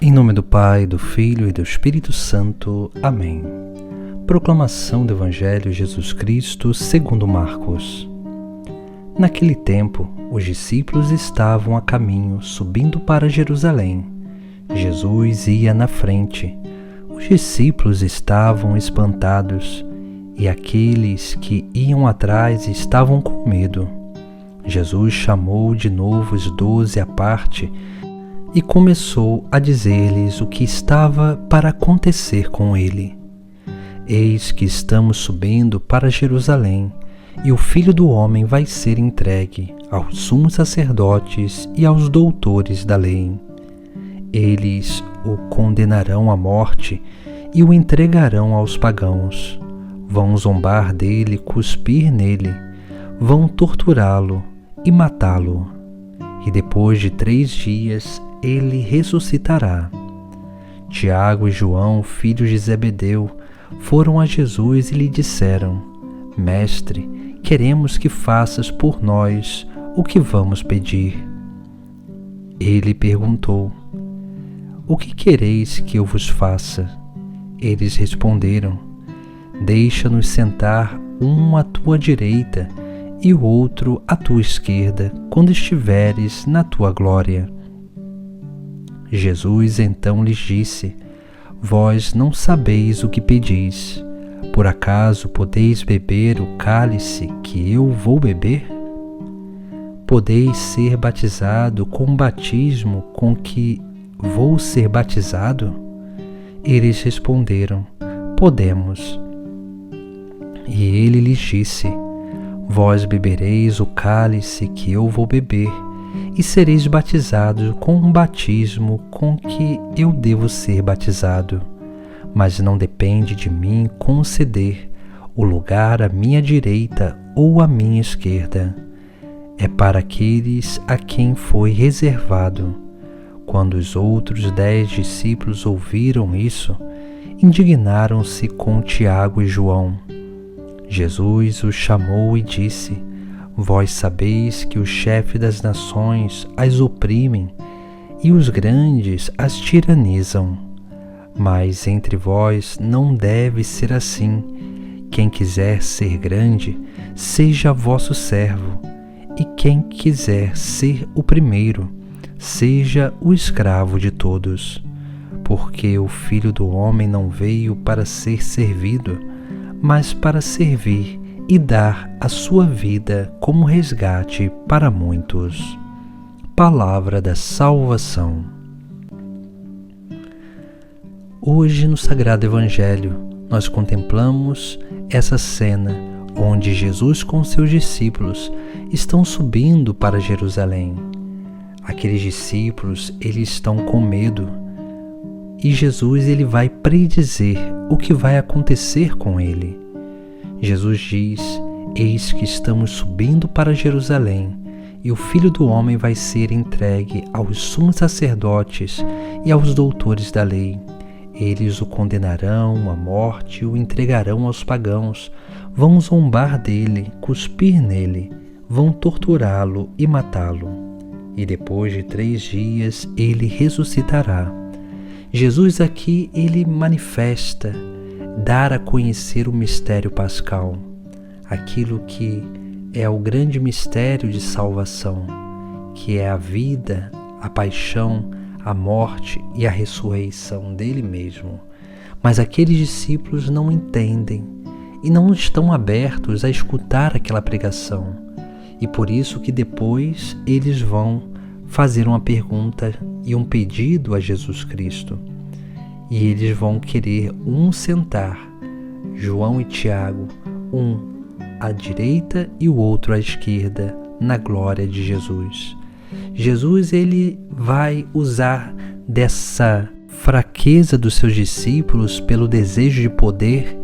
Em nome do Pai, do Filho e do Espírito Santo. Amém. Proclamação do Evangelho de Jesus Cristo segundo Marcos. Naquele tempo, os discípulos estavam a caminho, subindo para Jerusalém. Jesus ia na frente. Os discípulos estavam espantados, e aqueles que iam atrás estavam com medo. Jesus chamou de novo os 12 à parte e começou a dizer-lhes o que estava para acontecer com ele. Eis que estamos subindo para Jerusalém, e o Filho do Homem vai ser entregue aos sumos sacerdotes e aos doutores da lei. Eles o condenarão à morte e o entregarão aos pagãos. Vão zombar dele, cuspir nele, vão torturá-lo e matá-lo. E depois de 3 dias ele ressuscitará. Tiago e João, filhos de Zebedeu, foram a Jesus e lhe disseram: Mestre, queremos que faças por nós o que vamos pedir. Ele perguntou: O que quereis que eu vos faça? Eles responderam: Deixa-nos sentar um à tua direita e o outro à tua esquerda, quando estiveres na tua glória. Jesus então lhes disse: Vós não sabeis o que pedis. Por acaso podeis beber o cálice que eu vou beber? Podeis ser batizado com o batismo com que vou ser batizado? Eles responderam: Podemos. E ele lhes disse: Vós bebereis o cálice que eu vou beber, e sereis batizados com um batismo com que eu devo ser batizado. Mas não depende de mim conceder o lugar à minha direita ou à minha esquerda. É para aqueles a quem foi reservado. Quando os outros 10 discípulos ouviram isso, indignaram-se com Tiago e João. Jesus os chamou e disse: Vós sabeis que o chefe das nações as oprimem e os grandes as tiranizam. Mas entre vós não deve ser assim. Quem quiser ser grande, seja vosso servo, e quem quiser ser o primeiro, seja o escravo de todos. Porque o Filho do Homem não veio para ser servido, mas para servir e dar a sua vida como resgate para muitos. Palavra da salvação. Hoje, no Sagrado Evangelho, nós contemplamos essa cena onde Jesus com seus discípulos estão subindo para Jerusalém. Aqueles discípulos, eles estão com medo, e Jesus ele vai predizer o que vai acontecer com ele. Jesus diz: Eis que estamos subindo para Jerusalém, e o Filho do Homem vai ser entregue aos sumos sacerdotes e aos doutores da lei. Eles o condenarão à morte e o entregarão aos pagãos. Vão zombar dele, cuspir nele, vão torturá-lo e matá-lo. E depois de 3 dias ele ressuscitará. Jesus aqui, ele manifesta, dar a conhecer o mistério pascal, aquilo que é o grande mistério de salvação, que é a vida, a paixão, a morte e a ressurreição dele mesmo. Mas aqueles discípulos não entendem e não estão abertos a escutar aquela pregação. E por isso que depois eles vão fazer uma pergunta e um pedido a Jesus Cristo. E eles vão querer sentar, João e Tiago, um à direita e o outro à esquerda, na glória de Jesus. Jesus ele vai usar dessa fraqueza dos seus discípulos pelo desejo de poder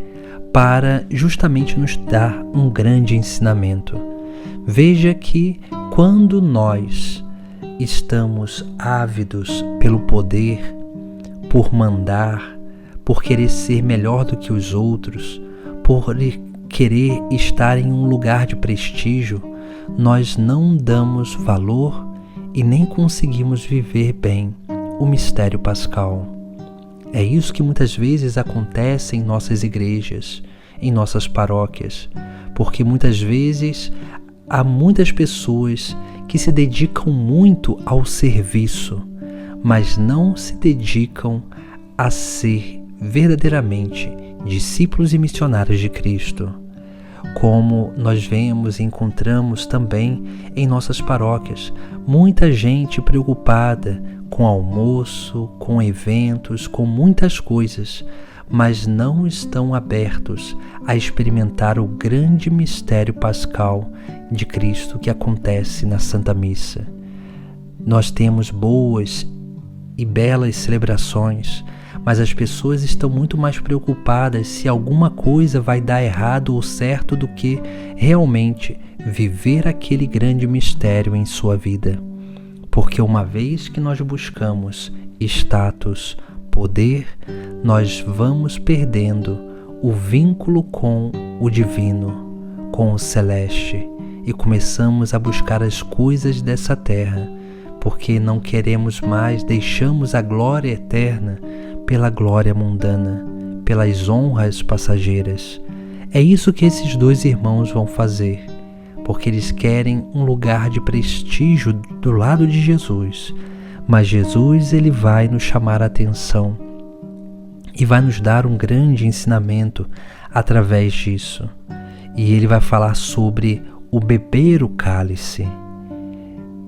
para justamente nos dar um grande ensinamento. Veja que quando nós estamos ávidos pelo poder, por mandar, por querer ser melhor do que os outros, por querer estar em um lugar de prestígio, nós não damos valor e nem conseguimos viver bem o mistério pascal. É isso que muitas vezes acontece em nossas igrejas, em nossas paróquias, porque muitas vezes há muitas pessoas que se dedicam muito ao serviço, mas não se dedicam a ser verdadeiramente discípulos e missionários de Cristo. Como nós vemos e encontramos também em nossas paróquias, muita gente preocupada com almoço, com eventos, com muitas coisas, mas não estão abertos a experimentar o grande mistério pascal de Cristo que acontece na Santa Missa. Nós temos boas e belas celebrações, mas as pessoas estão muito mais preocupadas se alguma coisa vai dar errado ou certo do que realmente viver aquele grande mistério em sua vida. Porque uma vez que nós buscamos status, poder, nós vamos perdendo o vínculo com o divino, com o celeste, e começamos a buscar as coisas dessa terra, porque não queremos mais, deixamos a glória eterna pela glória mundana, pelas honras passageiras. É isso que esses dois irmãos vão fazer, porque eles querem um lugar de prestígio do lado de Jesus. Mas Jesus, ele vai nos chamar a atenção e vai nos dar um grande ensinamento através disso. E ele vai falar sobre o beber o cálice.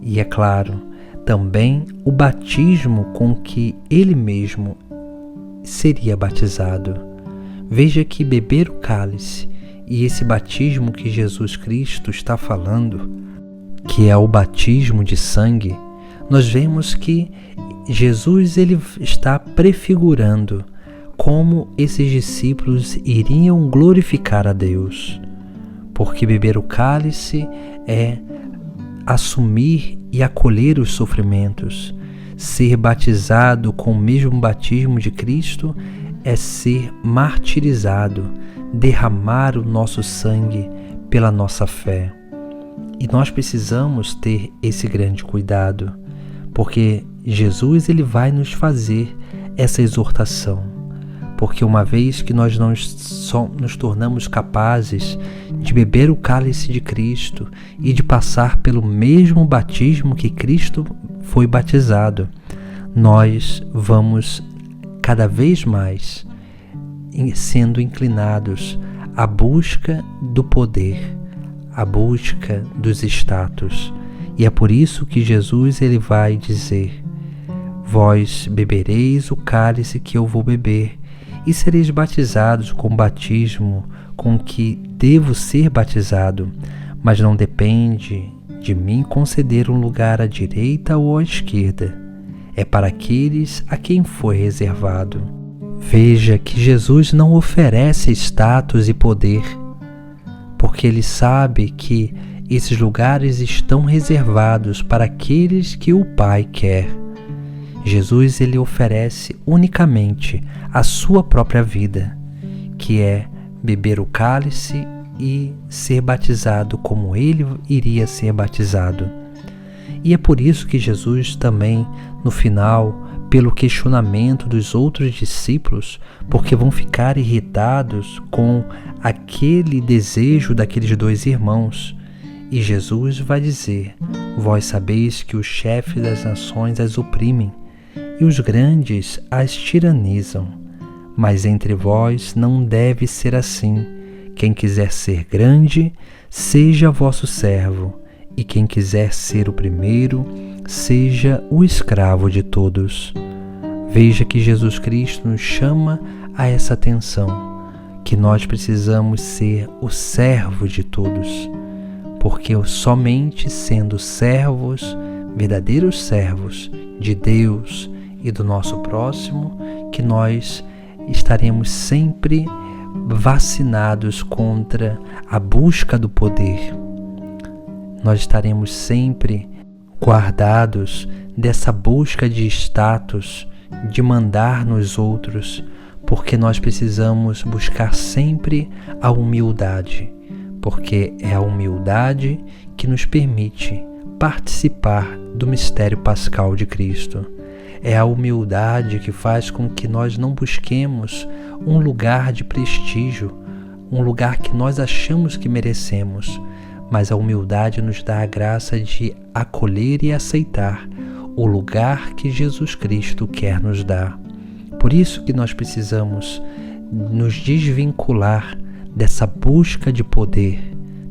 E é claro, também o batismo com que ele mesmo seria batizado. Veja que beber o cálice e esse batismo que Jesus Cristo está falando, que é o batismo de sangue, nós vemos que Jesus ele está prefigurando como esses discípulos iriam glorificar a Deus. Porque beber o cálice é assumir e acolher os sofrimentos. Ser batizado com o mesmo batismo de Cristo é ser martirizado, derramar o nosso sangue pela nossa fé. E nós precisamos ter esse grande cuidado, porque Jesus ele vai nos fazer essa exortação. Porque uma vez que nós não só nos tornamos capazes de beber o cálice de Cristo e de passar pelo mesmo batismo que Cristo foi batizado, nós vamos cada vez mais sendo inclinados à busca do poder, à busca dos status. E é por isso que Jesus ele vai dizer: vós bebereis o cálice que eu vou beber, e sereis batizados com o batismo com que devo ser batizado, mas não depende de mim conceder um lugar à direita ou à esquerda. É para aqueles a quem foi reservado. Veja que Jesus não oferece status e poder, porque ele sabe que esses lugares estão reservados para aqueles que o Pai quer. Jesus ele oferece unicamente a sua própria vida, que é beber o cálice e ser batizado como ele iria ser batizado. E é por isso que Jesus também, no final, pelo questionamento dos outros discípulos, porque vão ficar irritados com aquele desejo daqueles dois irmãos, e Jesus vai dizer: vós sabeis que os chefes das nações as oprimem, e os grandes as tiranizam. Mas entre vós não deve ser assim. Quem quiser ser grande, seja vosso servo, e quem quiser ser o primeiro, seja o escravo de todos. Veja que Jesus Cristo nos chama a essa atenção, que nós precisamos ser o servo de todos, porque somente sendo servos, verdadeiros servos de Deus e do nosso próximo, que nós estaremos sempre vacinados contra a busca do poder. Nós estaremos sempre guardados dessa busca de status, de mandar nos outros, porque nós precisamos buscar sempre a humildade, porque é a humildade que nos permite participar do mistério pascal de Cristo. É a humildade que faz com que nós não busquemos um lugar de prestígio, um lugar que nós achamos que merecemos, mas a humildade nos dá a graça de acolher e aceitar o lugar que Jesus Cristo quer nos dar. Por isso que nós precisamos nos desvincular dessa busca de poder,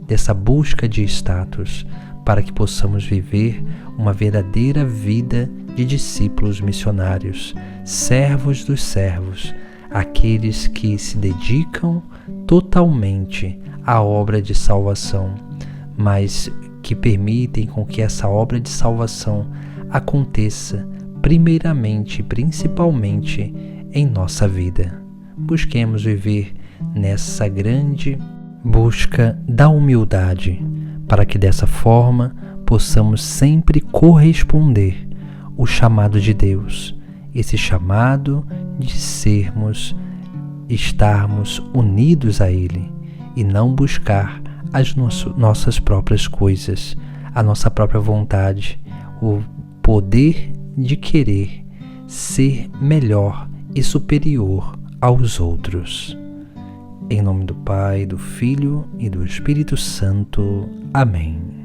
dessa busca de status, para que possamos viver uma verdadeira vida de discípulos missionários, servos dos servos, aqueles que se dedicam totalmente à obra de salvação, mas que permitem com que essa obra de salvação aconteça primeiramente e principalmente em nossa vida. Busquemos viver nessa grande busca da humildade, para que dessa forma possamos sempre corresponder o chamado de Deus, esse chamado de estarmos unidos a Ele e não buscar as nossas próprias coisas, a nossa própria vontade, o poder de querer ser melhor e superior aos outros. Em nome do Pai, do Filho e do Espírito Santo. Amém.